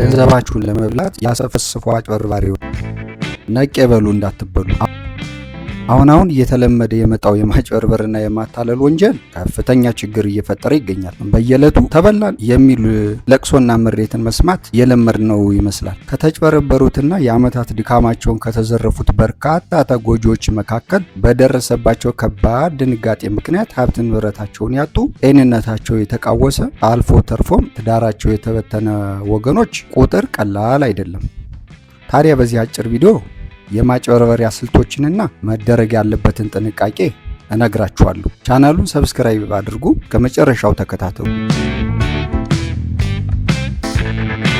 ገንዘባችሁን ለመብላት ያሰፈስፉ አጭበርባሪዎች ነቄ በሉ እንዳትበሉ። አሁን እየተለመደ የመጣው የማጭበርበርና የማታለል ወንጀል ከፍተኛ ችግር እየፈጠረ ይገኛል። በየዕለቱ ተበላን የሚል ለቅሶና ምሬትን መስማት የለመድነው ይመስላል። ከተጭበረበሩትና የዓመታት ድካማቸውን ከተዘረፉት በርካታ ተጎጂዎች መካከል በደረሰባቸው ከባድ ድንጋጤ ምክንያት ሀብት ንብረታቸውን ያጡ፣ ጤንነታቸው የተቃወሰ፣ አልፎ ተርፎም ትዳራቸው የተበተነ ወገኖች ቁጥር ቀላል አይደለም። ታዲያ በዚህ አጭር ቪዲዮ የማጭበርበሪያ ስልቶችንና መደረግ ያለበትን ጥንቃቄ እነግራችኋለሁ። ቻናሉን ሰብስክራይብ አድርጉ፣ ከመጨረሻው ተከታተሉ።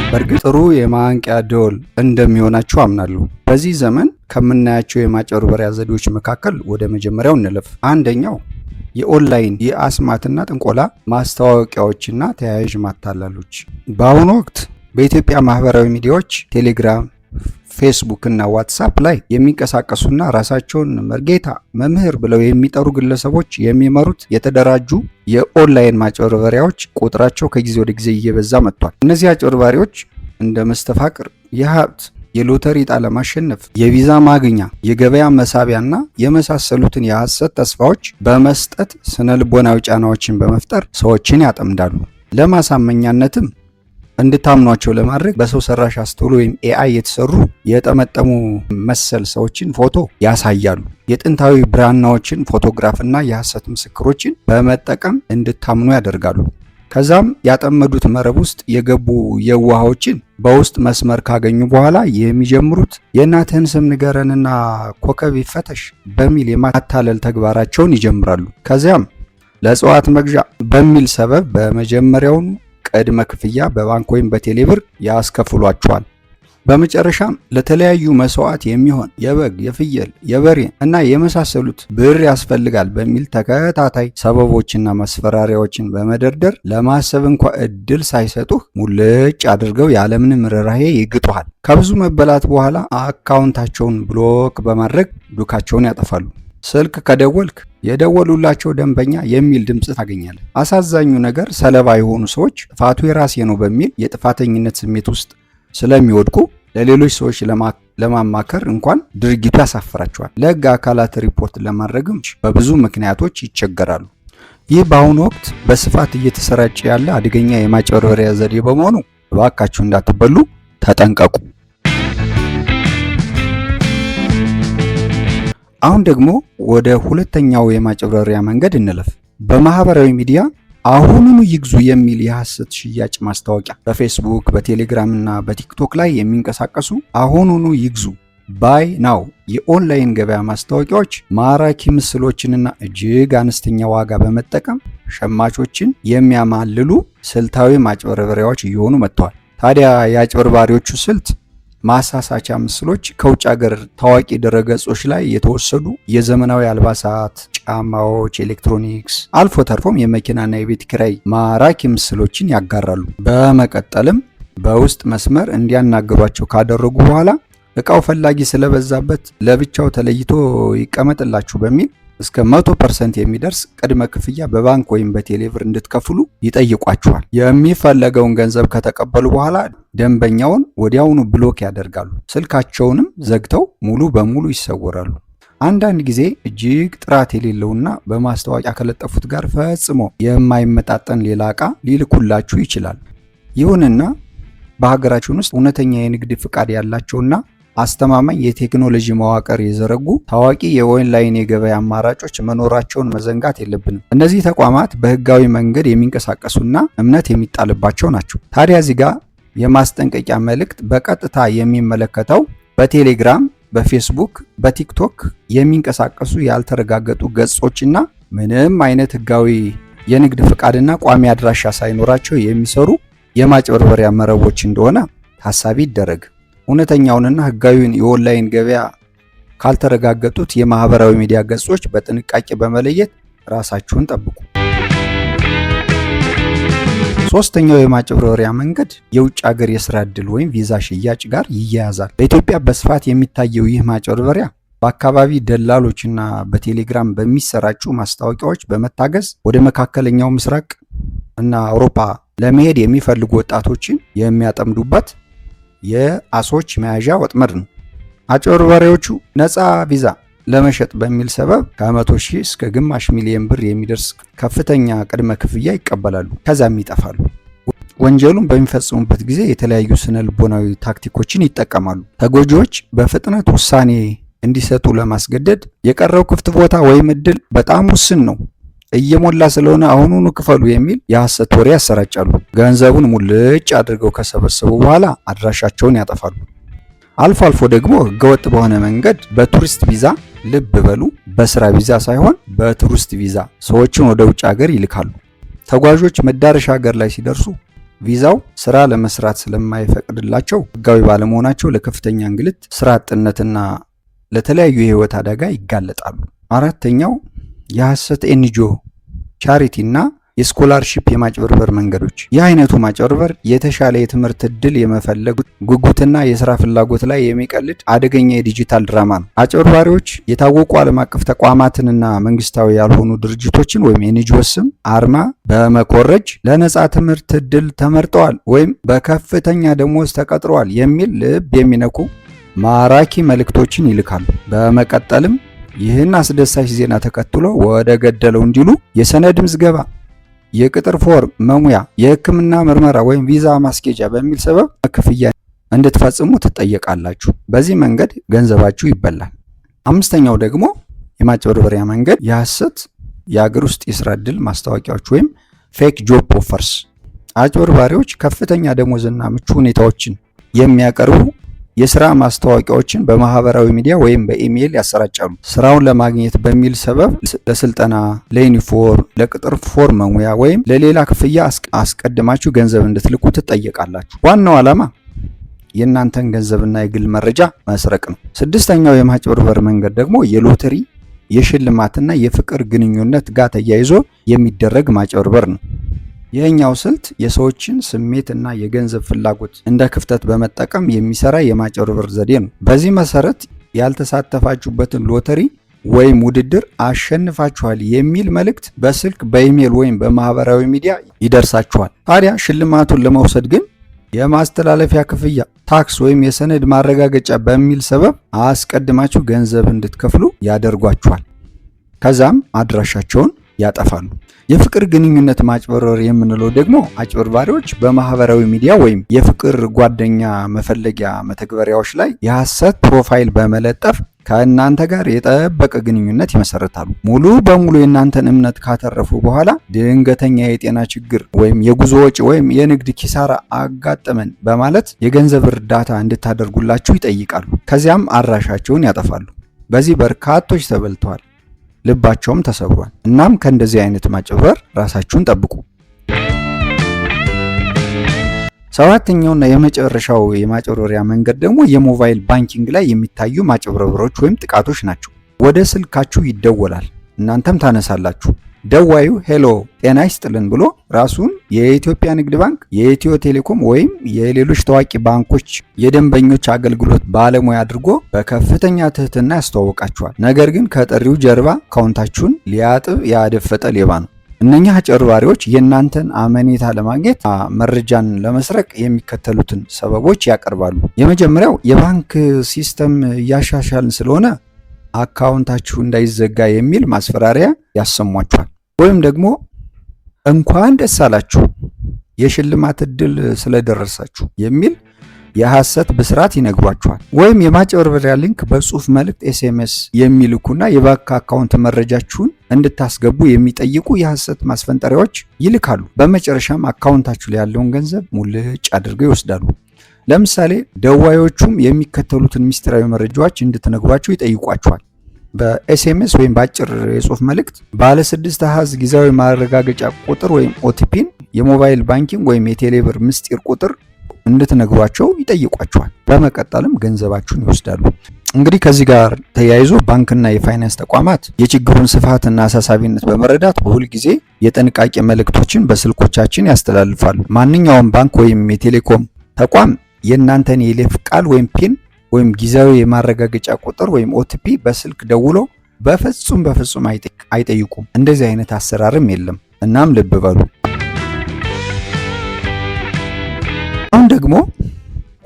በእርግጥ ጥሩ የማንቂያ ደወል እንደሚሆናችሁ አምናለሁ። በዚህ ዘመን ከምናያቸው የማጭበርበሪያ ዘዴዎች መካከል ወደ መጀመሪያው እንለፍ። አንደኛው የኦንላይን የአስማትና ጥንቆላ ማስታወቂያዎችና ተያያዥ ማታለሎች። በአሁኑ ወቅት በኢትዮጵያ ማህበራዊ ሚዲያዎች ቴሌግራም፣ ፌስቡክ እና ዋትሳፕ ላይ የሚንቀሳቀሱና ራሳቸውን መርጌታ መምህር ብለው የሚጠሩ ግለሰቦች የሚመሩት የተደራጁ የኦንላይን ማጭበርበሪያዎች ቁጥራቸው ከጊዜ ወደ ጊዜ እየበዛ መጥቷል። እነዚህ አጭበርባሪዎች እንደ መስተፋቅር፣ የሀብት፣ የሎተሪ ዕጣ ለማሸነፍ፣ የቪዛ ማግኛ፣ የገበያ መሳቢያና የመሳሰሉትን የሐሰት ተስፋዎች በመስጠት ስነልቦናዊ ጫናዎችን በመፍጠር ሰዎችን ያጠምዳሉ። ለማሳመኛነትም እንድታምኗቸው ለማድረግ በሰው ሰራሽ አስተውሎ ወይም ኤአይ የተሰሩ የጠመጠሙ መሰል ሰዎችን ፎቶ ያሳያሉ። የጥንታዊ ብራናዎችን ፎቶግራፍና የሐሰት ምስክሮችን በመጠቀም እንድታምኑ ያደርጋሉ። ከዛም ያጠመዱት መረብ ውስጥ የገቡ የዋሃዎችን በውስጥ መስመር ካገኙ በኋላ የሚጀምሩት የእናትህን ስም ንገረንና ኮከብ ይፈተሽ በሚል የማታለል ተግባራቸውን ይጀምራሉ። ከዚያም ለእጽዋት መግዣ በሚል ሰበብ በመጀመሪያውኑ ቅድመ ክፍያ በባንክ ወይም በቴሌብር ያስከፍሏቸዋል። በመጨረሻም ለተለያዩ መስዋዕት የሚሆን የበግ፣ የፍየል፣ የበሬ እና የመሳሰሉት ብር ያስፈልጋል በሚል ተከታታይ ሰበቦችና ማስፈራሪያዎችን በመደርደር ለማሰብ እንኳ እድል ሳይሰጡህ ሙልጭ አድርገው ያለምንም ርህራሄ ይግጡሃል። ከብዙ መበላት በኋላ አካውንታቸውን ብሎክ በማድረግ ዱካቸውን ያጠፋሉ። ስልክ ከደወልክ የደወሉላቸው ደንበኛ የሚል ድምጽ ታገኛለህ። አሳዛኙ ነገር ሰለባ የሆኑ ሰዎች ጥፋቱ የራሴ ነው በሚል የጥፋተኝነት ስሜት ውስጥ ስለሚወድቁ ለሌሎች ሰዎች ለማማከር እንኳን ድርጊቱ ያሳፍራቸዋል። ለሕግ አካላት ሪፖርት ለማድረግም በብዙ ምክንያቶች ይቸገራሉ። ይህ በአሁኑ ወቅት በስፋት እየተሰራጨ ያለ አደገኛ የማጭበርበሪያ ዘዴ በመሆኑ እባካችሁ እንዳትበሉ ተጠንቀቁ። አሁን ደግሞ ወደ ሁለተኛው የማጭበርበሪያ መንገድ እንለፍ። በማህበራዊ ሚዲያ አሁኑኑ ይግዙ የሚል የሐሰት ሽያጭ ማስታወቂያ በፌስቡክ፣ በቴሌግራም እና በቲክቶክ ላይ የሚንቀሳቀሱ አሁኑኑ ይግዙ ባይ ናው የኦንላይን ገበያ ማስታወቂያዎች ማራኪ ምስሎችንና እጅግ አነስተኛ ዋጋ በመጠቀም ሸማቾችን የሚያማልሉ ስልታዊ ማጭበርበሪያዎች እየሆኑ መጥተዋል። ታዲያ የአጭበርባሪዎቹ ስልት ማሳሳቻ ምስሎች ከውጭ ሀገር ታዋቂ ድረገጾች ላይ የተወሰዱ የዘመናዊ አልባሳት፣ ጫማዎች፣ ኤሌክትሮኒክስ አልፎ ተርፎም የመኪናና የቤት ኪራይ ማራኪ ምስሎችን ያጋራሉ። በመቀጠልም በውስጥ መስመር እንዲያናግሯቸው ካደረጉ በኋላ እቃው ፈላጊ ስለበዛበት ለብቻው ተለይቶ ይቀመጥላችሁ በሚል እስከ 100% የሚደርስ ቅድመ ክፍያ በባንክ ወይም በቴሌብር እንድትከፍሉ ይጠይቋችኋል። የሚፈለገውን ገንዘብ ከተቀበሉ በኋላ ደንበኛውን ወዲያውኑ ብሎክ ያደርጋሉ። ስልካቸውንም ዘግተው ሙሉ በሙሉ ይሰወራሉ። አንዳንድ ጊዜ እጅግ ጥራት የሌለውና በማስታወቂያ ከለጠፉት ጋር ፈጽሞ የማይመጣጠን ሌላ ዕቃ ሊልኩላችሁ ይችላል። ይሁንና በሀገራችን ውስጥ እውነተኛ የንግድ ፍቃድ ያላቸውና አስተማማኝ የቴክኖሎጂ መዋቅር የዘረጉ ታዋቂ የኦንላይን የገበያ አማራጮች መኖራቸውን መዘንጋት የለብንም። እነዚህ ተቋማት በህጋዊ መንገድ የሚንቀሳቀሱና እምነት የሚጣልባቸው ናቸው። ታዲያ እዚህ ጋር የማስጠንቀቂያ መልእክት በቀጥታ የሚመለከተው በቴሌግራም፣ በፌስቡክ፣ በቲክቶክ የሚንቀሳቀሱ ያልተረጋገጡ ገጾችና ምንም አይነት ህጋዊ የንግድ ፍቃድና ቋሚ አድራሻ ሳይኖራቸው የሚሰሩ የማጭበርበሪያ መረቦች እንደሆነ ታሳቢ ይደረግ። እውነተኛውንና ህጋዊውን የኦንላይን ገበያ ካልተረጋገጡት የማህበራዊ ሚዲያ ገጾች በጥንቃቄ በመለየት ራሳችሁን ጠብቁ። ሶስተኛው የማጭበርበሪያ መንገድ የውጭ ሀገር የስራ ዕድል ወይም ቪዛ ሽያጭ ጋር ይያያዛል። በኢትዮጵያ በስፋት የሚታየው ይህ ማጭበርበሪያ በአካባቢ ደላሎችና በቴሌግራም በሚሰራጩ ማስታወቂያዎች በመታገዝ ወደ መካከለኛው ምስራቅ እና አውሮፓ ለመሄድ የሚፈልጉ ወጣቶችን የሚያጠምዱበት የአሶች መያዣ ወጥመድ ነው። አጭበርባሪዎቹ ነፃ ቪዛ ለመሸጥ በሚል ሰበብ ከ100,000 እስከ ግማሽ ሚሊዮን ብር የሚደርስ ከፍተኛ ቅድመ ክፍያ ይቀበላሉ። ከዛም ይጠፋሉ። ወንጀሉን በሚፈጽሙበት ጊዜ የተለያዩ ስነ ልቦናዊ ታክቲኮችን ይጠቀማሉ። ተጎጂዎች በፍጥነት ውሳኔ እንዲሰጡ ለማስገደድ የቀረው ክፍት ቦታ ወይም እድል በጣም ውስን ነው፣ እየሞላ ስለሆነ አሁኑኑ ክፈሉ የሚል የሐሰት ወሬ ያሰራጫሉ። ገንዘቡን ሙልጭ አድርገው ከሰበሰቡ በኋላ አድራሻቸውን ያጠፋሉ። አልፎ አልፎ ደግሞ ህገወጥ በሆነ መንገድ በቱሪስት ቪዛ፣ ልብ በሉ በስራ ቪዛ ሳይሆን በቱሪስት ቪዛ ሰዎችን ወደ ውጭ ሀገር ይልካሉ። ተጓዦች መዳረሻ ሀገር ላይ ሲደርሱ ቪዛው ስራ ለመስራት ስለማይፈቅድላቸው ህጋዊ ባለመሆናቸው ለከፍተኛ እንግልት፣ ስራ አጥነትና ለተለያዩ የህይወት አደጋ ይጋለጣሉ። አራተኛው የሐሰት ኤንጂኦ፣ ቻሪቲ እና የስኮላርሺፕ የማጭበርበር መንገዶች። ይህ አይነቱ ማጭበርበር የተሻለ የትምህርት እድል የመፈለግ ጉጉትና የስራ ፍላጎት ላይ የሚቀልድ አደገኛ የዲጂታል ድራማ ነው። አጭበርባሪዎች የታወቁ ዓለም አቀፍ ተቋማትንና መንግስታዊ ያልሆኑ ድርጅቶችን ወይም የኤንጂኦ ስም አርማ በመኮረጅ ለነጻ ትምህርት እድል ተመርጠዋል ወይም በከፍተኛ ደሞዝ ተቀጥረዋል የሚል ልብ የሚነኩ ማራኪ መልእክቶችን ይልካሉ። በመቀጠልም ይህን አስደሳች ዜና ተከትሎ ወደ ገደለው እንዲሉ የሰነድ ምዝገባ፣ የቅጥር ፎርም መሙያ፣ የህክምና ምርመራ ወይም ቪዛ ማስኬጃ በሚል ሰበብ ክፍያ እንድትፈጽሙ ትጠየቃላችሁ። በዚህ መንገድ ገንዘባችሁ ይበላል። አምስተኛው ደግሞ የማጭበርበሪያ መንገድ የሐሰት የአገር ውስጥ የስራ ዕድል ማስታወቂያዎች ወይም ፌክ ጆብ ኦፈርስ። አጭበርባሪዎች ከፍተኛ ደሞዝና ምቹ ሁኔታዎችን የሚያቀርቡ የስራ ማስታወቂያዎችን በማህበራዊ ሚዲያ ወይም በኢሜይል ያሰራጫሉ። ስራውን ለማግኘት በሚል ሰበብ ለስልጠና፣ ለዩኒፎርም፣ ለቅጥር ፎርም መሙያ ወይም ለሌላ ክፍያ አስቀድማችሁ ገንዘብ እንድትልኩ ትጠየቃላችሁ። ዋናው ዓላማ የእናንተን ገንዘብና የግል መረጃ መስረቅ ነው። ስድስተኛው የማጭበርበር መንገድ ደግሞ የሎተሪ የሽልማትና የፍቅር ግንኙነት ጋር ተያይዞ የሚደረግ ማጭበርበር ነው። ይህኛው ስልት የሰዎችን ስሜትና የገንዘብ ፍላጎት እንደ ክፍተት በመጠቀም የሚሰራ የማጭበርበር ዘዴ ነው። በዚህ መሰረት ያልተሳተፋችሁበትን ሎተሪ ወይም ውድድር አሸንፋችኋል የሚል መልእክት በስልክ በኢሜይል ወይም በማህበራዊ ሚዲያ ይደርሳችኋል። ታዲያ ሽልማቱን ለመውሰድ ግን የማስተላለፊያ ክፍያ፣ ታክስ ወይም የሰነድ ማረጋገጫ በሚል ሰበብ አስቀድማችሁ ገንዘብ እንድትከፍሉ ያደርጓችኋል። ከዛም አድራሻቸውን ያጠፋሉ። የፍቅር ግንኙነት ማጭበርበር የምንለው ደግሞ አጭበርባሪዎች በማህበራዊ ሚዲያ ወይም የፍቅር ጓደኛ መፈለጊያ መተግበሪያዎች ላይ የሐሰት ፕሮፋይል በመለጠፍ ከእናንተ ጋር የጠበቀ ግንኙነት ይመሰርታሉ። ሙሉ በሙሉ የእናንተን እምነት ካተረፉ በኋላ ድንገተኛ የጤና ችግር ወይም የጉዞ ወጪ ወይም የንግድ ኪሳራ አጋጠመን በማለት የገንዘብ እርዳታ እንድታደርጉላችሁ ይጠይቃሉ። ከዚያም አድራሻቸውን ያጠፋሉ። በዚህ በርካቶች ተበልተዋል፣ ልባቸውም ተሰብሯል። እናም ከእንደዚህ አይነት ማጭበርበር ራሳችሁን ጠብቁ። ሰባተኛውና የመጨረሻው የማጭበርበሪያ መንገድ ደግሞ የሞባይል ባንኪንግ ላይ የሚታዩ ማጭበርበሮች ወይም ጥቃቶች ናቸው። ወደ ስልካችሁ ይደወላል፣ እናንተም ታነሳላችሁ። ደዋዩ ሄሎ ጤና ይስጥልን ብሎ ራሱን የኢትዮጵያ ንግድ ባንክ፣ የኢትዮ ቴሌኮም ወይም የሌሎች ታዋቂ ባንኮች የደንበኞች አገልግሎት ባለሙያ አድርጎ በከፍተኛ ትህትና ያስተዋውቃችኋል። ነገር ግን ከጥሪው ጀርባ አካውንታችሁን ሊያጥብ ያደፈጠ ሌባ ነው። እነኛ አጭበርባሪዎች የእናንተን አመኔታ ለማግኘት መረጃን ለመስረቅ የሚከተሉትን ሰበቦች ያቀርባሉ። የመጀመሪያው የባንክ ሲስተም እያሻሻልን ስለሆነ አካውንታችሁ እንዳይዘጋ የሚል ማስፈራሪያ ያሰሟችኋል። ወይም ደግሞ እንኳን ደስ አላችሁ የሽልማት እድል ስለደረሳችሁ የሚል የሐሰት ብስራት ይነግሯችኋል። ወይም የማጭበርበሪያ ሊንክ በጽሁፍ መልእክት ኤስኤምኤስ የሚልኩና የባንክ አካውንት መረጃችሁን እንድታስገቡ የሚጠይቁ የሐሰት ማስፈንጠሪያዎች ይልካሉ። በመጨረሻም አካውንታችሁ ላይ ያለውን ገንዘብ ሙልጭ አድርገው ይወስዳሉ። ለምሳሌ ደዋዮቹም የሚከተሉትን ሚስጥራዊ መረጃዎች እንድትነግሯቸው ይጠይቋቸዋል። በኤስኤምኤስ ወይም በአጭር የጽሁፍ መልእክት ባለ 6 አሃዝ ጊዜያዊ ማረጋገጫ ቁጥር ወይም ኦቲፒን፣ የሞባይል ባንኪንግ ወይም የቴሌብር ምስጢር ቁጥር እንድትነግሯቸው ይጠይቋቸዋል። በመቀጠልም ገንዘባችሁን ይወስዳሉ። እንግዲህ ከዚህ ጋር ተያይዞ ባንክና የፋይናንስ ተቋማት የችግሩን ስፋትና አሳሳቢነት በመረዳት በሁል ጊዜ የጥንቃቄ መልእክቶችን በስልኮቻችን ያስተላልፋሉ። ማንኛውም ባንክ ወይም የቴሌኮም ተቋም የእናንተን የይለፍ ቃል ወይም ፒን ወይም ጊዜያዊ የማረጋገጫ ቁጥር ወይም ኦቲፒ በስልክ ደውሎ በፍጹም አይጠይቁም። እንደዚህ አይነት አሰራርም የለም። እናም ልብ በሉ። አሁን ደግሞ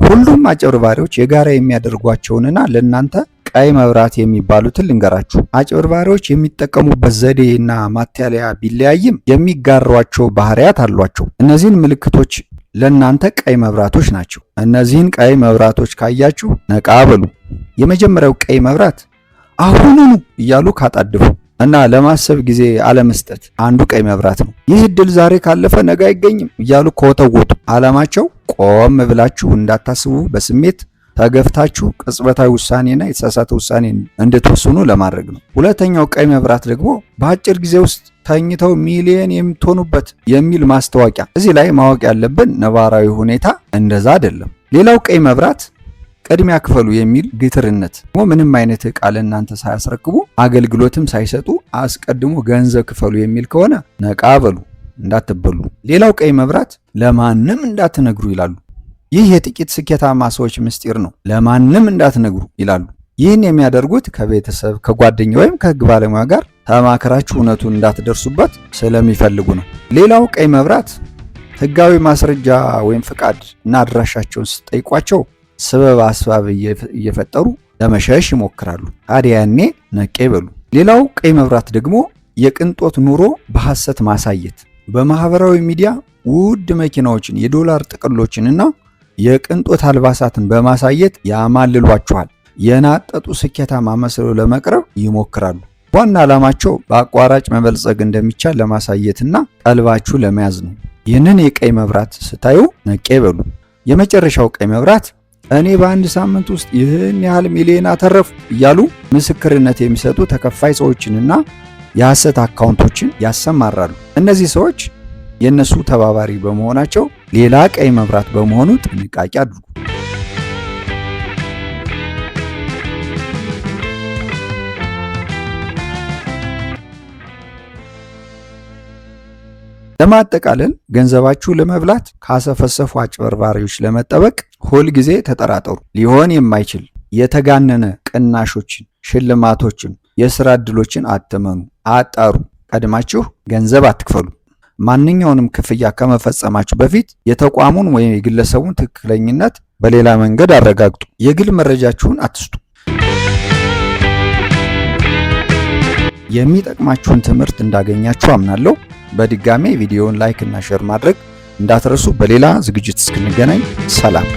ሁሉም አጭበርባሪዎች የጋራ የሚያደርጓቸውንና ለእናንተ ቀይ መብራት የሚባሉትን ልንገራችሁ። አጭበርባሪዎች የሚጠቀሙበት ዘዴና ማታለያ ቢለያይም የሚጋሯቸው ባህሪያት አሏቸው። እነዚህን ምልክቶች ለእናንተ ቀይ መብራቶች ናቸው። እነዚህን ቀይ መብራቶች ካያችሁ ነቃ በሉ። የመጀመሪያው ቀይ መብራት አሁኑኑ እያሉ ካጣድፉ እና ለማሰብ ጊዜ አለመስጠት አንዱ ቀይ መብራት ነው። ይህ እድል ዛሬ ካለፈ ነገ አይገኝም እያሉ ከወተወቱ ዓላማቸው ቆም ብላችሁ እንዳታስቡ በስሜት ተገፍታችሁ ቅጽበታዊ ውሳኔና የተሳሳተ ውሳኔ እንድትወስኑ ለማድረግ ነው። ሁለተኛው ቀይ መብራት ደግሞ በአጭር ጊዜ ውስጥ ተኝተው ሚሊየን የምትሆኑበት የሚል ማስታወቂያ። እዚህ ላይ ማወቅ ያለብን ነባራዊ ሁኔታ እንደዛ አይደለም። ሌላው ቀይ መብራት ቅድሚያ ክፈሉ የሚል ግትርነት፣ ምንም አይነት ዕቃ ለእናንተ ሳያስረክቡ አገልግሎትም ሳይሰጡ አስቀድሞ ገንዘብ ክፈሉ የሚል ከሆነ ነቃ በሉ እንዳትበሉ። ሌላው ቀይ መብራት ለማንም እንዳትነግሩ ይላሉ። ይህ የጥቂት ስኬታማ ሰዎች ምስጢር ነው። ለማንም እንዳትነግሩ ይላሉ። ይህን የሚያደርጉት ከቤተሰብ ከጓደኛ ወይም ከሕግ ባለሙያ ጋር ተማክራችሁ እውነቱን እንዳትደርሱበት ስለሚፈልጉ ነው። ሌላው ቀይ መብራት ሕጋዊ ማስረጃ ወይም ፍቃድ እና አድራሻቸውን ስጠይቋቸው ስበብ አስባብ እየፈጠሩ ለመሸሽ ይሞክራሉ። ታዲያ ያኔ ነቄ በሉ። ሌላው ቀይ መብራት ደግሞ የቅንጦት ኑሮ በሐሰት ማሳየት። በማህበራዊ ሚዲያ ውድ መኪናዎችን፣ የዶላር ጥቅሎችንና የቅንጦት አልባሳትን በማሳየት ያማልሏችኋል። የናጠጡ ስኬታማ መስለው ለመቅረብ ይሞክራሉ። ዋና ዓላማቸው በአቋራጭ መበልጸግ እንደሚቻል ለማሳየትና ቀልባችሁ ለመያዝ ነው። ይህንን የቀይ መብራት ስታዩ ነቄ በሉ። የመጨረሻው ቀይ መብራት እኔ በአንድ ሳምንት ውስጥ ይህን ያህል ሚሊዮን አተረፉ እያሉ ምስክርነት የሚሰጡ ተከፋይ ሰዎችንና የሐሰት አካውንቶችን ያሰማራሉ። እነዚህ ሰዎች የእነሱ ተባባሪ በመሆናቸው ሌላ ቀይ መብራት በመሆኑ ጥንቃቄ አድርጉ። ለማጠቃለል ገንዘባችሁ ለመብላት ካሰፈሰፉ አጭበርባሪዎች ለመጠበቅ ሁል ጊዜ ተጠራጠሩ። ሊሆን የማይችል የተጋነነ ቅናሾችን፣ ሽልማቶችን፣ የሥራ ዕድሎችን አትመኑ፣ አጣሩ። ቀድማችሁ ገንዘብ አትክፈሉ። ማንኛውንም ክፍያ ከመፈጸማችሁ በፊት የተቋሙን ወይም የግለሰቡን ትክክለኝነት በሌላ መንገድ አረጋግጡ። የግል መረጃችሁን አትስጡ። የሚጠቅማችሁን ትምህርት እንዳገኛችሁ አምናለሁ። በድጋሜ ቪዲዮውን ላይክ እና ሼር ማድረግ እንዳትረሱ። በሌላ ዝግጅት እስክንገናኝ ሰላም።